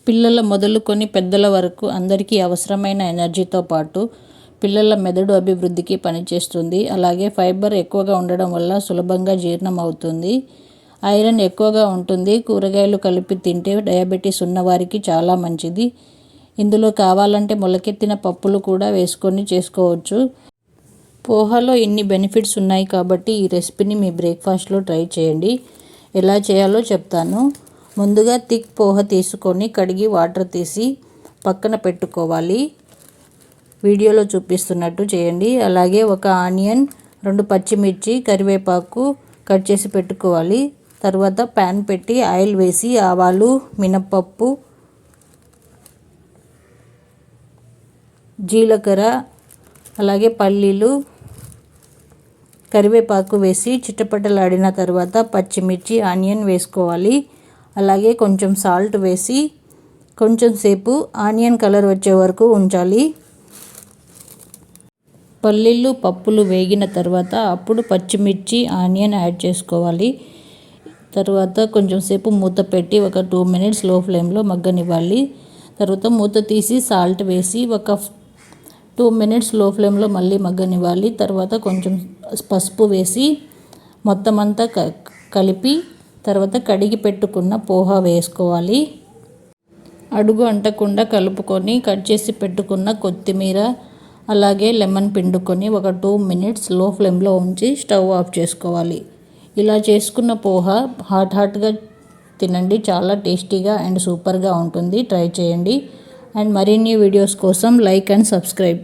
పిల్లల మొదలుకొని పెద్దల వరకు అందరికీ అవసరమైన ఎనర్జీతో పాటు పిల్లల మెదడు అభివృద్ధికి పనిచేస్తుంది. అలాగే ఫైబర్ ఎక్కువగా ఉండడం వల్ల సులభంగా జీర్ణం అవుతుంది. ఐరన్ ఎక్కువగా ఉంటుంది. కూరగాయలు కలిపి తింటే డయాబెటీస్ ఉన్నవారికి చాలా మంచిది. ఇందులో కావాలంటే మొలకెత్తిన పప్పులు కూడా వేసుకొని చేసుకోవచ్చు. పోహాలో ఇన్ని బెనిఫిట్స్ ఉన్నాయి కాబట్టి ఈ రెసిపీని మీ బ్రేక్ఫాస్ట్లో ట్రై చేయండి. ఎలా చేయాలో చెప్తాను. ముందుగా థిక్ పోహ తీసుకొని కడిగి వాటర్ తీసి పక్కన పెట్టుకోవాలి. వీడియోలో చూపిస్తున్నట్టు చేయండి. అలాగే ఒక ఆనియన్, 2 పచ్చిమిర్చి, కరివేపాకు కట్ చేసి పెట్టుకోవాలి. తర్వాత ప్యాన్ పెట్టి ఆయిల్ వేసి ఆవాలు, మినప్పప్పు, జీలకర్ర, అలాగే పల్లీలు, కరివేపాకు వేసి చిటపటలాడిన తర్వాత పచ్చిమిర్చి, ఆనియన్ వేసుకోవాలి. అలాగే కొంచెం సాల్ట్ వేసి కొంచెం సేపు ఆనియన్ కలర్ వచ్చే వరకు ఉంచాలి. పల్లీలు, పప్పులు వేగిన తర్వాత అప్పుడు పచ్చిమిర్చి, ఆనియన్ యాడ్ చేసుకోవాలి. తర్వాత కొంచెం సేపు మూత పెట్టి ఒక 2 minutes లో ఫ్లేమ్లో మగ్గనివ్వాలి. తర్వాత మూత తీసి సాల్ట్ వేసి ఒక 2 minutes లో ఫ్లేమ్లో మళ్ళీ మగ్గనివ్వాలి. తర్వాత కొంచెం పసుపు వేసి మొత్తం అంతా కలిపి తర్వాత కడిగి పెట్టుకున్న పోహా వేసుకోవాలి. అడుగు అంటకుండా కలుపుకొని కట్ చేసి పెట్టుకున్న కొత్తిమీర, అలాగే లెమన్ పిండుకొని ఒక 2 minutes లో ఫ్లేమ్లో ఉంచి స్టవ్ ఆఫ్ చేసుకోవాలి. ఇలా చేసుకున్న పోహా హాట్గా తినండి. చాలా టేస్టీగా అండ్ సూపర్గా ఉంటుంది. ట్రై చేయండి. అండ్ మరిన్ని వీడియోస్ కోసం లైక్ అండ్ సబ్స్క్రైబ్.